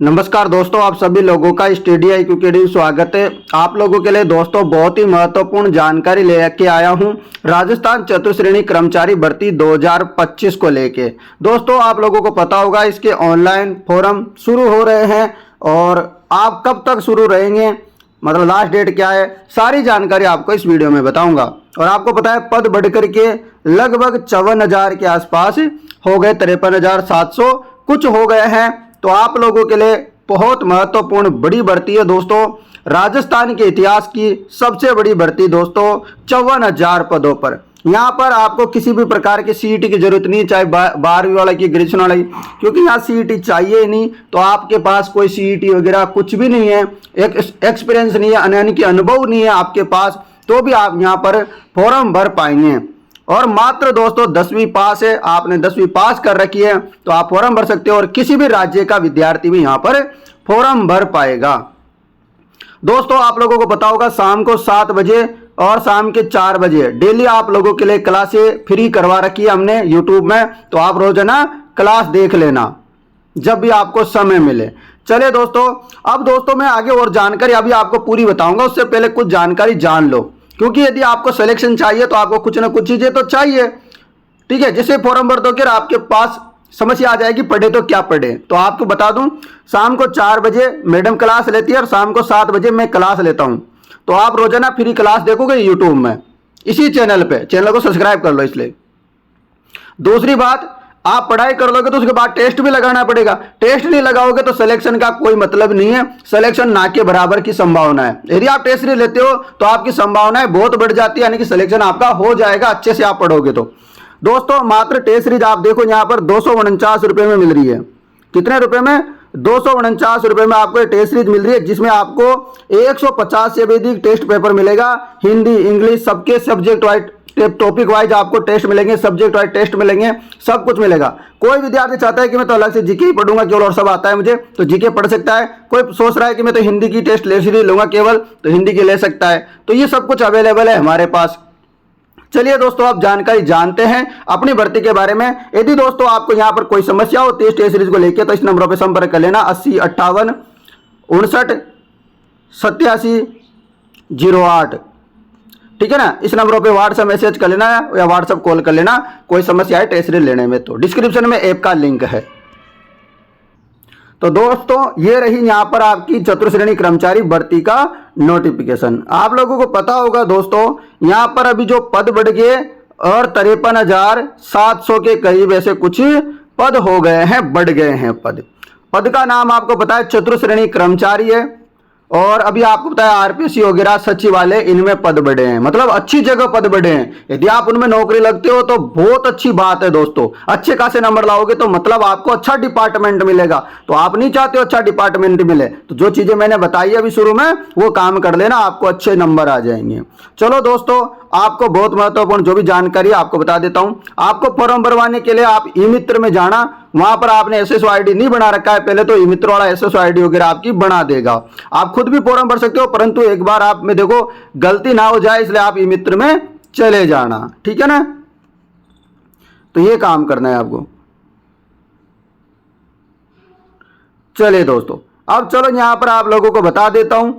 नमस्कार दोस्तों, आप सभी लोगों का स्टडी IQ अकेडमी स्वागत है। आप लोगों के लिए दोस्तों बहुत ही महत्वपूर्ण जानकारी लेके आया हूं राजस्थान चतुर्श्रेणी कर्मचारी भर्ती 2025 को लेके। दोस्तों आप लोगों को पता होगा इसके ऑनलाइन फॉर्म शुरू हो रहे हैं और आप कब तक शुरू रहेंगे, मतलब लास्ट डेट क्या है, सारी जानकारी आपको इस वीडियो में बताऊंगा। और आपको पता है पद बढ़ करके लगभग 54,000 के आसपास हो गए, 53,700 कुछ हो गए हैं। तो आप लोगों के लिए बहुत महत्वपूर्ण बड़ी भर्ती है दोस्तों, राजस्थान के इतिहास की सबसे बड़ी भर्ती दोस्तों, 54,000 पदों पर। यहाँ पर आपको किसी भी प्रकार की सीईटी की जरूरत नहीं, चाहे 12वीं वाला की, ग्रेजुएशन वाला की, क्योंकि यहाँ सीईटी चाहिए ही नहीं। तो आपके पास कोई सीईटी वगैरह कुछ भी नहीं है, एक एक्सपीरियंस नहीं है, यानी कि अनुभव नहीं है आपके पास, तो भी आप यहाँ पर फॉर्म भर पाएंगे। और मात्र दोस्तों 10वीं पास है, आपने 10वीं पास कर रखी है तो आप फॉर्म भर सकते हो और किसी भी राज्य का विद्यार्थी भी यहाँ पर फॉर्म भर पाएगा। दोस्तों आप लोगों को पता होगा शाम को 7 बजे और शाम के 4 बजे डेली आप लोगों के लिए क्लासें फ्री करवा रखी है हमने यूट्यूब में, तो आप रोजाना क्लास देख लेना जब भी आपको समय मिले। चलिए दोस्तों, अब दोस्तों मैं आगे और जानकारी अभी आपको पूरी बताऊंगा, उससे पहले कुछ जानकारी जान लो, क्योंकि यदि आपको सिलेक्शन चाहिए तो आपको कुछ ना कुछ चीजें तो चाहिए, ठीक है। जैसे फॉर्म भर दोगे आपके पास समस्या आ जाएगी पढ़े तो क्या पढ़े। तो आपको बता दूं शाम को 4 बजे मैडम क्लास लेती है और शाम को 7 बजे मैं क्लास लेता हूं। तो आप रोजाना फ्री क्लास देखोगे यूट्यूब में, इसी चैनल पे, चैनल को सब्सक्राइब कर लो इसलिए। दूसरी बात, आप पढ़ाई कर लोगे तो उसके बाद टेस्ट भी लगाना पड़ेगा। टेस्ट नहीं लगाओगे तो सिलेक्शन का कोई मतलब नहीं है, सिलेक्शन ना के बराबर की संभावना है। यदि आप टेस्ट नहीं लेते हो तो आपकी संभावनाएं बहुत बढ़ जाती है, यानी कि सिलेक्शन आपका हो जाएगा अच्छे से आप पढ़ोगे तो। दोस्तों मात्र टेस्ट सीरीज आप देखो यहाँ पर 249 रुपए में मिल रही है। कितने रुपए में? 249 रुपए में आपको टेस्ट सीरीज मिल रही है, जिसमें आपको 150 से भी अधिक टेस्ट पेपर मिलेगा। हिंदी, इंग्लिश, सबके सब्जेक्ट वाइज, टॉपिक वाइज आपको टेस्ट मिलेंगे, सब्जेक्ट वाइज टेस्ट मिलेंगे, सब कुछ मिलेगा। कोई विद्यार्थी चाहता है कि मैं तो अलग से जीके ही पढ़ूंगा केवल और सब आता है मुझे, तो जीके पढ़ सकता है। कोई सोच रहा है कि मैं तो हिंदी की टेस्ट ले सीरीज लूंगा केवल, तो हिंदी की ले सकता है। तो ये सब कुछ अवेलेबल है हमारे पास। चलिए दोस्तों आप जानकारी जानते हैं अपनी भर्ती के बारे में। यदि दोस्तों आपको यहाँ पर कोई समस्या होती है टेस्ट सीरीज को लेकर तो इस नंबरों पर संपर्क कर लेना, 80 58 59 87 08, ठीक है ना। इस नंबरों पे व्हाट्सएप मैसेज कर लेना या व्हाट्सएप कॉल कर लेना, कोई समस्या है टेस्ट सीरीज लेने में तो डिस्क्रिप्शन में ऐप का लिंक है। तो दोस्तों ये रही यहाँ पर आपकी चतुर्श्रेणी कर्मचारी भर्ती का नोटिफिकेशन। आप लोगों को पता होगा दोस्तों यहाँ पर अभी जो पद बढ़ गए और 53,700 के करीब ऐसे कुछ पद हो गए हैं, बढ़ गए हैं पद का नाम आपको पता है चतुर्श्रेणी कर्मचारी है। और अभी आपको पता है आरपीसी वगैरह सचिवालय, इनमें पद बढ़े हैं, मतलब अच्छी जगह पद बढ़े हैं। यदि आप उनमें नौकरी लगते हो तो बहुत अच्छी बात है दोस्तों, अच्छे खासे नंबर लाओगे तो मतलब आपको अच्छा डिपार्टमेंट मिलेगा। तो आप नहीं चाहते हो अच्छा डिपार्टमेंट मिले तो जो चीजें मैंने बताई अभी शुरू में वो काम कर लेना, आपको अच्छे नंबर आ जाएंगे। चलो दोस्तों आपको बहुत महत्वपूर्ण जो भी जानकारी आपको बता देता हूं। आपको फॉर्म भरवाने के लिए आप ई मित्र में जाना, वहां पर आपने एसएसओ आईडी नहीं बना रखा है पहले, तो ई मित्र वाला एसएसओ आईडी वगैरह आपकी बना देगा। आप खुद भी फॉर्म भर सकते हो, परंतु एक बार आप में देखो गलती ना हो जाए इसलिए आप ई मित्र में चले जाना, ठीक है ना। तो ये काम करना है आपको। चलिए दोस्तों अब चलो यहां पर आप लोगों को बता देता हूं,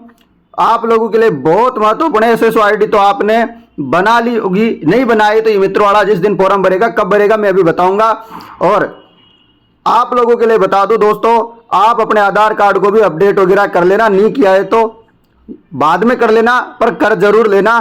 आप लोगों के लिए बहुत महत्वपूर्ण है। एसएसओ आईडी तो आपने बना ली होगी, नहीं बनाई तो ई मित्र वाला जिस दिन फॉर्म भरेगा, कब भरेगा मैं अभी बताऊंगा। और आप लोगों के लिए बता दूं दोस्तों, आप अपने आधार कार्ड को भी अपडेट वगैरह कर लेना, नहीं किया है तो बाद में कर लेना, पर कर जरूर लेना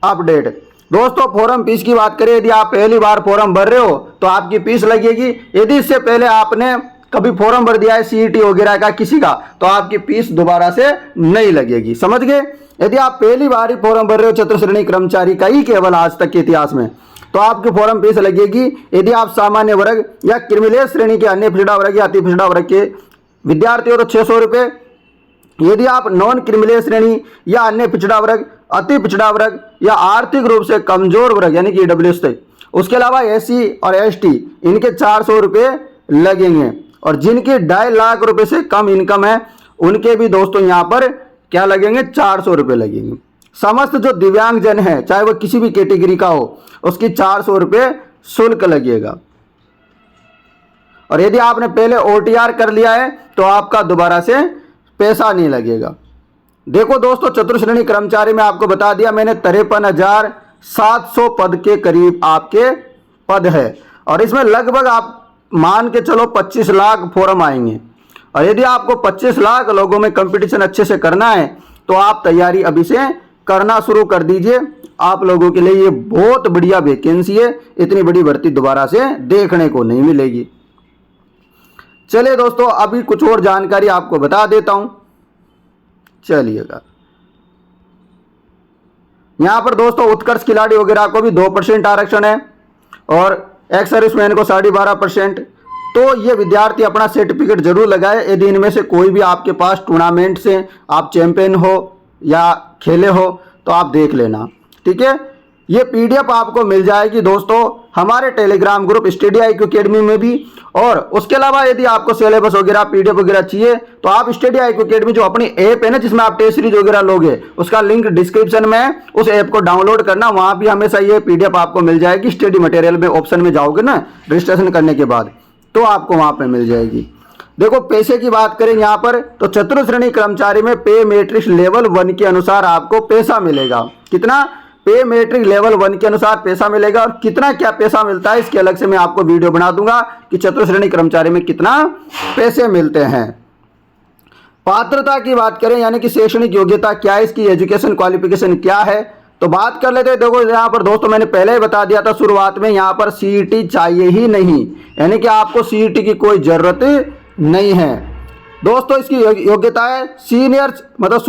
अपडेट। दोस्तों फॉर्म फीस की बात करें, यदि आप पहली बार फॉर्म भर रहे हो तो आपकी फीस लगेगी। यदि इससे पहले आपने कभी फॉर्म भर दिया है सीईटी वगैरह का किसी का, तो आपकी फीस दोबारा से नहीं लगेगी, समझ गए। यदि आप पहली बार ही फॉर्म भर रहे हो चतुर्श्रेणी कर्मचारी का ही केवल आज तक के इतिहास में, तो आपकी फॉर्म फीस लगेगी। यदि आप सामान्य वर्ग या क्रिमिलेयर श्रेणी के अन्य पिछड़ा वर्ग या अति पिछड़ा वर्ग के विद्यार्थी हो तो 600 रुपये। यदि आप नॉन क्रिमिलेयर श्रेणी या अन्य पिछड़ा वर्ग, अति पिछड़ा वर्ग या आर्थिक रूप से कमजोर वर्ग यानी कि ईडब्ल्यूएस थे, उसके अलावा एससी और एसटी, इनके 400 रुपये लगेंगे। और जिनकी 2.5 लाख रुपए से कम इनकम है उनके भी दोस्तों यहाँ पर क्या लगेंगे, 400 रुपये लगेंगे। समस्त जो दिव्यांगजन है चाहे वो किसी भी कैटेगरी का हो, उसकी 400 रुपये शुल्क लगेगा। और यदि आपने पहले OTR कर लिया है तो आपका दोबारा से पैसा नहीं लगेगा। देखो दोस्तों, चतुर्श्रेणी कर्मचारी में आपको बता दिया मैंने 53,700 पद के करीब आपके पद है और इसमें लगभग आप मान के चलो 25 लाख फॉर्म आएंगे। और यदि आपको 25 लाख लोगों में कंपटीशन अच्छे से करना है तो आप तैयारी अभी से करना शुरू कर दीजिए। आप लोगों के लिए ये बहुत बढ़िया वैकेंसी है, इतनी बड़ी भर्ती दोबारा से देखने को नहीं मिलेगी। चलिए दोस्तों, अभी कुछ और जानकारी आपको बता देता हूं, चलिएगा। यहां पर दोस्तों उत्कर्ष खिलाड़ी वगैरह को भी 2% आरक्षण है और एक्स सर्विसमैन को 12.5%। तो ये विद्यार्थी अपना सर्टिफिकेट जरूर लगाए। यदि इनमें से कोई भी आपके पास टूर्नामेंट से आप चैंपियन हो या खेले हो तो आप देख लेना, ठीक है। ये PDF आपको मिल जाएगी दोस्तों हमारे Telegram group study IQ academy में भी। और उसके अलावा यदि आपको सिलेबस वगैरह PDF वगैरह चाहिए तो आप स्टडी IQ अकेडमी जो अपनी ऐप है ना, जिसमें आप टेस्ट सीरीज वगैरह लोगे, उसका लिंक डिस्क्रिप्शन में है, उस ऐप को डाउनलोड करना। वहां भी हमेशा ये PDF आपको मिल जाएगी। स्टडी मटेरियल में ऑप्शन में जाओगे ना रजिस्ट्रेशन करने के बाद, तो आपको वहां पर मिल जाएगी। देखो पैसे की बात करें यहाँ पर तो चतुर्श्रेणी कर्मचारी में पे मैट्रिक्स लेवल 1 के अनुसार आपको पैसा मिलेगा। कितना? पे मैट्रिक लेवल 1 के अनुसार पैसा मिलेगा। और कितना क्या पैसा मिलता है इसके अलग से मैं आपको वीडियो बना दूंगा कि चतुर्श्रेणी कर्मचारी में कितना पैसे मिलते हैं। पात्रता की बात करें यानी कि शैक्षणिक योग्यता क्या है, इसकी एजुकेशन क्वालिफिकेशन क्या है, तो बात कर लेते हैं। देखो यहाँ पर दोस्तों मैंने पहले ही बता दिया था शुरुआत में, यहाँ पर CET चाहिए ही नहीं, यानी कि आपको CET की कोई जरूरत नहीं है दोस्तों। इसकी योग्यता है सीनियर मतलब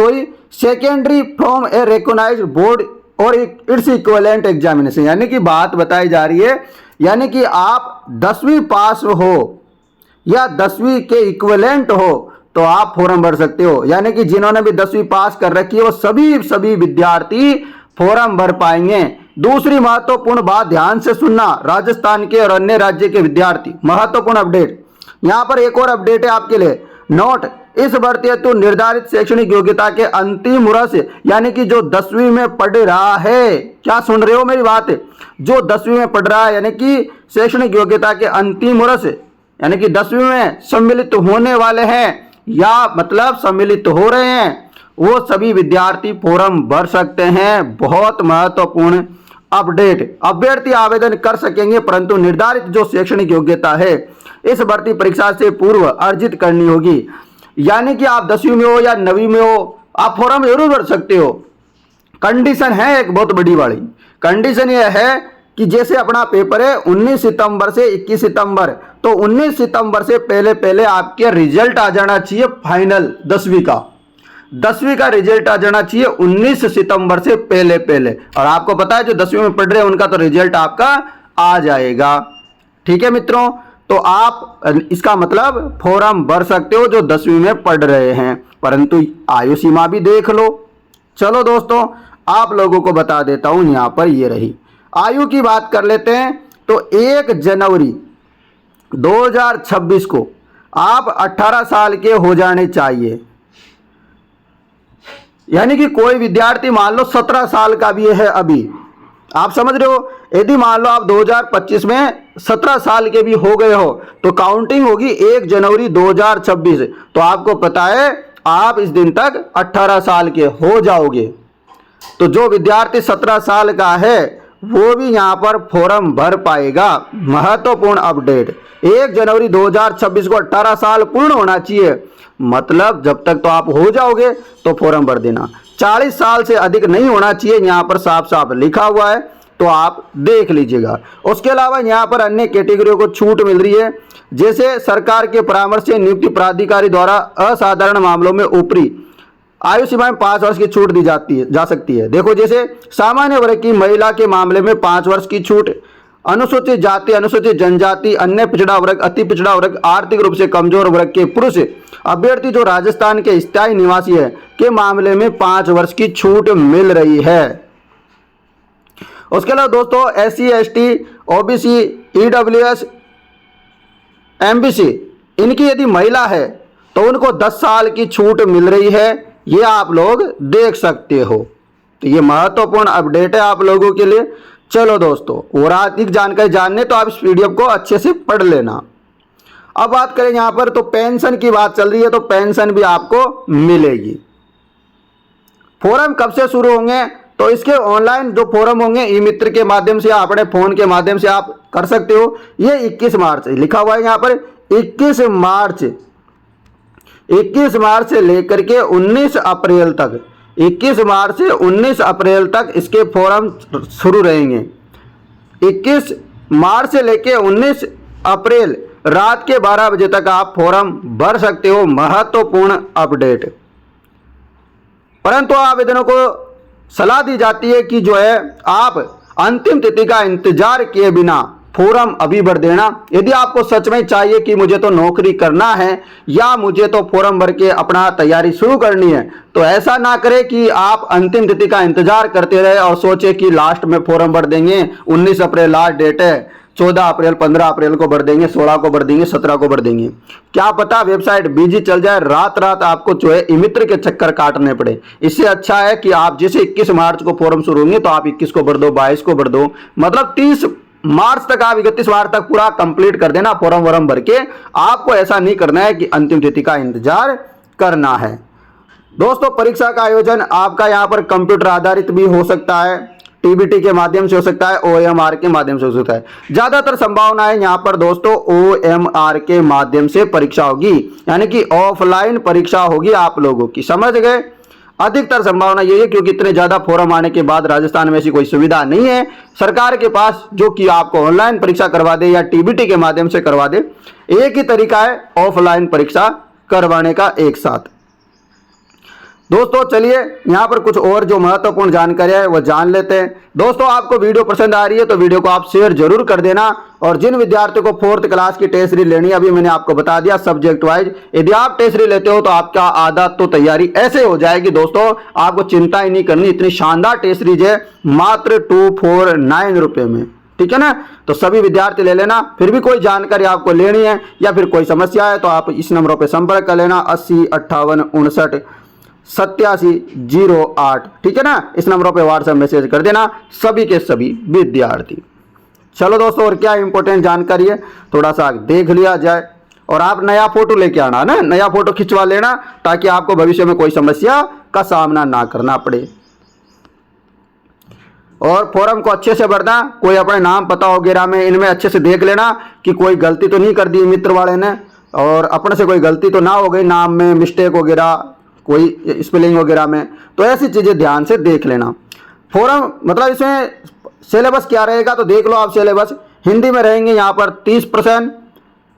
secondary from a recognised board और इट्स इक्विवेलेंट एग्जामिनेशन, यानी कि बात बताई जा रही है, यानी कि आप 10वीं पास हो या 10वीं के इक्विवेलेंट हो तो आप फॉर्म भर सकते हो। यानी कि जिन्होंने भी 10वीं पास कर रखी है वो सभी विद्यार्थी फॉर्म भर पाएंगे। दूसरी महत्वपूर्ण बात ध्यान से सुनना, राजस्थान के और अन्य राज्य के विद्यार्थी, महत्वपूर्ण अपडेट, यहां पर एक और अपडेट है आपके लिए। नोट, इस भर्ती हेतु निर्धारित शैक्षणिक योग्यता के अंतिम वर्ष यानी कि जो 10वीं में पढ़ रहा है, क्या सुन रहे हो मेरी बात, जो 10वीं में पढ़ रहा है यानी कि शैक्षणिक योग्यता के अंतिम वर्ष यानी कि 10वीं में सम्मिलित होने वाले हैं या मतलब सम्मिलित हो रहे हैं, वो सभी विद्यार्थी फॉर्म भर सकते हैं। बहुत महत्वपूर्ण अपडेट, अभ्यर्थी आवेदन कर सकेंगे परंतु निर्धारित जो शैक्षणिक योग्यता है इस भर्ती परीक्षा से पूर्व अर्जित करनी होगी। यानी कि आप 10वीं में हो या 9वीं में हो, आप फॉर्म जरूर भर सकते हो। कंडीशन है एक बहुत बड़ी वाली, कंडीशन यह है कि जैसे अपना पेपर है 19 सितंबर से 21 सितंबर, तो 19 सितंबर से पहले आपके रिजल्ट आ जाना चाहिए फाइनल 10वीं का रिजल्ट आ जाना चाहिए 19 सितंबर से पहले। और आपको पता है जो 10वीं में पढ़ रहे हैं उनका तो रिजल्ट आपका आ जाएगा, ठीक है मित्रों। तो आप इसका मतलब फॉर्म भर सकते हो जो 10वीं में पढ़ रहे हैं, परंतु आयु सीमा भी देख लो। चलो दोस्तों, आप लोगों को बता देता हूं, यहां पर ये रही आयु की बात कर लेते हैं। तो 1 जनवरी 2026 को आप 18 साल के हो जाने चाहिए। यानी कि कोई विद्यार्थी मान लो 17 साल का भी है अभी, आप समझ रहे हो। यदि मान लो आप 2025 में 17 साल के भी हो गए हो तो काउंटिंग होगी 1 जनवरी 2026। तो आपको पता है आप इस दिन तक 18 साल के हो जाओगे। तो जो विद्यार्थी 17 साल का है वो भी यहां पर फॉर्म भर पाएगा। महत्वपूर्ण अपडेट, 1 जनवरी 2026 को 18 साल पूर्ण होना चाहिए, मतलब जब तक तो आप हो जाओगे तो फॉर्म भर देना। 40 साल से अधिक नहीं होना चाहिए, यहां पर साफ साफ लिखा हुआ है, तो आप देख लीजिएगा। उसके अलावा यहां पर अन्य कैटेगरियों को छूट मिल रही है, जैसे सरकार के परामर्श से नियुक्ति प्राधिकारी द्वारा असाधारण मामलों में ऊपरी आयु सीमा में 5 वर्ष की छूट दी जा सकती है। देखो जैसे सामान्य वर्ग की महिला के मामले में 5 वर्ष की छूट, अनुसूचित जाति, अनुसूचित जनजाति, अन्य पिछड़ा वर्ग, अति पिछड़ा वर्ग, आर्थिक रूप से कमजोर वर्ग के पुरुष अभ्यर्थी जो राजस्थान के स्थायी निवासी है के मामले में 5 वर्ष की छूट मिल रही है। उसके अलावा दोस्तों SC ST OBC EWS MBC इनकी यदि महिला है तो उनको 10 साल की छूट मिल रही है, ये आप लोग देख सकते हो। तो ये महत्वपूर्ण अपडेट है आप लोगों के लिए। चलो दोस्तों, और अधिक जानकारी जानने तो आप इस PDF को अच्छे से पढ़ लेना। अब बात करें यहाँ पर, तो पेंशन की बात चल रही है, तो पेंशन भी आपको मिलेगी। फॉर्म कब से शुरू होंगे, तो इसके ऑनलाइन जो फॉर्म होंगे ई मित्र के माध्यम से या अपने फोन के माध्यम से आप कर सकते हो। ये 21 मार्च लिखा हुआ है यहाँ पर, 21 मार्च से लेकर के 19 अप्रैल तक, 21 मार्च से 19 अप्रैल तक इसके फॉर्म शुरू रहेंगे। 21 मार्च से लेकर 19 अप्रैल रात के 12 बजे तक आप फॉर्म भर सकते हो। महत्वपूर्ण अपडेट। परंतु आवेदनों को सलाह दी जाती है कि जो है आप अंतिम तिथि का इंतजार किए बिना फॉर्म अभी भर देना। यदि आपको सच में चाहिए कि मुझे तो नौकरी करना है या मुझे तो फॉर्म भर के अपना तैयारी शुरू करनी है, तो ऐसा ना करें कि आप अंतिम तिथि का इंतजार करते रहे और सोचे कि लास्ट में फॉर्म भर देंगे, 19 अप्रैल लास्ट डेट है, 14 अप्रैल 15 अप्रैल को भर देंगे, 16 को भर देंगे, 17 को भर देंगे। क्या पता वेबसाइट बिजी चल जाए, रात रात आपको जो है ई मित्र के चक्कर काटने पड़े। इससे अच्छा है कि आप जैसे 21 मार्च को फॉर्म शुरू होंगे तो आप 21 को भर दो, 22 को भर दो, मतलब 30 मार्च तक आप 31 मार्च तक पूरा कंप्लीट कर देना फॉर्म वॉर्म भर के। आपको ऐसा नहीं करना है कि अंतिम तिथि का इंतजार करना है। दोस्तों, परीक्षा का आयोजन आपका यहाँ पर कंप्यूटर आधारित भी हो सकता है, टीबीटी के माध्यम से हो सकता है, ओएमआर के माध्यम से हो सकता है। ज्यादातर संभावना है यहाँ पर दोस्तों ओएमआर के माध्यम से परीक्षा होगी, यानी कि ऑफलाइन परीक्षा होगी आप लोगों की। समझ गए? अधिकतर संभावना यही है, क्योंकि इतने ज्यादा फॉर्म आने के बाद राजस्थान में ऐसी कोई सुविधा नहीं है सरकार के पास जो कि आपको ऑनलाइन परीक्षा करवा दे या टीबीटी के माध्यम से करवा दे। एक ही तरीका है ऑफलाइन परीक्षा करवाने का एक साथ। दोस्तों चलिए यहाँ पर कुछ और जो महत्वपूर्ण जानकारी है वो जान लेते हैं। दोस्तों, आपको वीडियो पसंद आ रही है तो वीडियो को आप शेयर जरूर कर देना। और जिन विद्यार्थियों को 4th क्लास की टेस्ट सीरीज लेनी है, अभी मैंने आपको बता दिया सब्जेक्ट वाइज, यदि आप टेस्ट सीरीज लेते हो तो आपका आधा तो तैयारी ऐसे हो जाएगी। दोस्तों, आपको चिंता ही नहीं करनी, इतनी शानदार टेस्ट सीरीज है मात्र 249 रुपए में। ठीक है ना? तो सभी विद्यार्थी ले लेना। फिर भी कोई जानकारी आपको लेनी है या फिर कोई समस्या है तो आप इस नंबरों पर संपर्क कर लेना, 80 58 59 8708। ठीक है ना? इस नंबरों पे व्हाट्सएप मैसेज कर देना सभी के सभी विद्यार्थी। चलो दोस्तों, और क्या इंपॉर्टेंट जानकारी है थोड़ा सा देख लिया जाए। और आप नया फोटो लेके आना ना, नया फोटो खिंचवा लेना ताकि आपको भविष्य में कोई समस्या का सामना ना करना पड़े। और फॉर्म को अच्छे से भरना, कोई अपने नाम पता वगैरह में इनमें अच्छे से देख लेना कि कोई गलती तो नहीं कर दी मित्र वाले ने, और अपने से कोई गलती तो ना हो गई, नाम में मिस्टेक वगैरह, कोई स्पेलिंग वगैरह में, तो ऐसी चीजें ध्यान से देख लेना। फॉर्म मतलब इसमें सिलेबस क्या रहेगा तो देख लो आप। सिलेबस हिंदी में रहेंगे यहाँ पर 30%,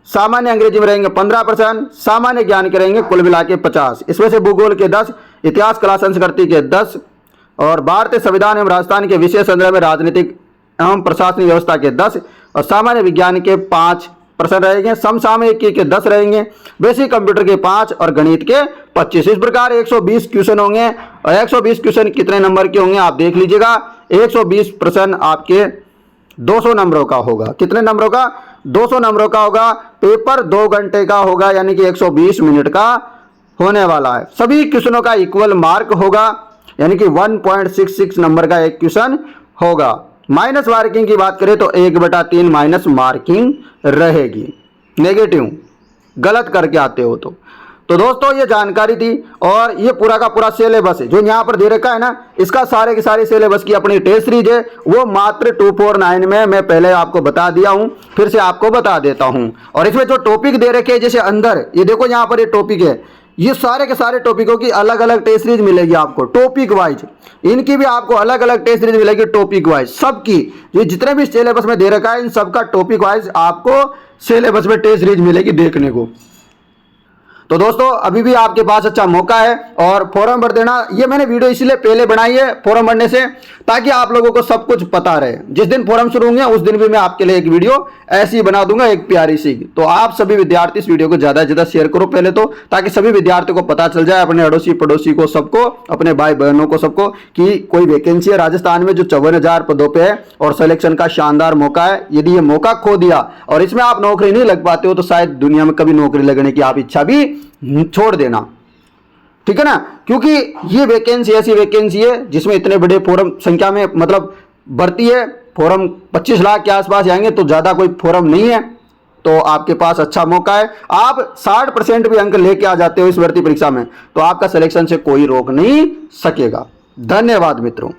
सामान्य अंग्रेजी में रहेंगे 15%, सामान्य ज्ञान के रहेंगे कुल मिला के 50। इसमें से भूगोल के 10, इतिहास कला संस्कृति के 10, और भारतीय संविधान एवं राजस्थान के विशेष संदर्भ में राजनीतिक एवं प्रशासनिक व्यवस्था के 10, और सामान्य विज्ञान के 5% रहेंगे, समसामयिकी के 10 रहेंगे, बेसिक कंप्यूटर के 5 और गणित के 25। इस प्रकार 120 क्वेश्चन होंगे। और 120 क्वेश्चन कितने नंबर के होंगे आप देख लीजिएगा। 120 प्रश्न आपके 200 नंबरों का होगा। कितने नंबरों का? 200 नंबरों का होगा। पेपर 2 घंटे का होगा, यानी कि 120 मिनट का होने वाला है। सभी क्वेश्चनों का इक्वल मार्क होगा, यानी कि 1.66 नंबर का एक क्वेश्चन होगा। माइनस मार्किंग की बात करें तो 1/3 माइनस मार्किंग रहेगी, नेगेटिव गलत करके आते हो तो दोस्तों ये जानकारी थी। और ये पूरा का पूरा सिलेबस है जो यहाँ पर दे रखा है ना, इसका सारे के सारे सिलेबस की अपनी टेस्ट सीरीज है, वो मात्र 249 में मैं पहले आपको बता दिया हूँ, फिर से आपको बता देता हूँ। और इसमें जो टॉपिक दे रखे हैं, जैसे अंदर ये देखो यहाँ पर ये टॉपिक है, ये सारे के सारे टॉपिकों की अलग अलग टेस्ट सीरीज मिलेगी आपको टॉपिक वाइज। इनकी भी आपको अलग अलग टेस्ट सीरीज मिलेगी टॉपिक वाइज। सबकी ये जितने भी सिलेबस में दे रखा है इन सबका टॉपिक वाइज आपको सिलेबस में टेस्ट सीरीज मिलेगी देखने को। तो दोस्तों अभी भी आपके पास अच्छा मौका है और फॉर्म भर देना। ये मैंने वीडियो इसलिए पहले बनाई है फॉर्म भरने से, ताकि आप लोगों को सब कुछ पता रहे। जिस दिन फॉर्म शुरू होंगे उस दिन भी मैं आपके लिए एक वीडियो ऐसी बना दूंगा, एक प्यारी सी। तो आप सभी विद्यार्थी इस वीडियो को ज्यादा से ज्यादा शेयर करो पहले तो, ताकि सभी विद्यार्थियों को पता चल जाए, अपने अड़ोसी पड़ोसी को, सबको, अपने भाई बहनों को, सबको, कि कोई वैकेंसी है राजस्थान में जो 54,000 पदों पे है और सिलेक्शन का शानदार मौका है। यदि ये मौका खो दिया और इसमें आप नौकरी नहीं लग पाते हो तो शायद दुनिया में कभी नौकरी लगने की आप इच्छा भी छोड़ देना, ठीक है ना। क्योंकि ये वैकेंसी ऐसी वैकेंसी है जिसमें इतने बड़े फॉर्म संख्या में मतलब भर्ती है। फॉर्म 25 लाख के आसपास आएंगे, तो ज्यादा कोई फॉर्म नहीं है, तो आपके पास अच्छा मौका है। आप 60% भी अंक लेके आ जाते हो इस भर्ती परीक्षा में तो आपका सिलेक्शन से कोई रोक नहीं सकेगा। धन्यवाद मित्रों।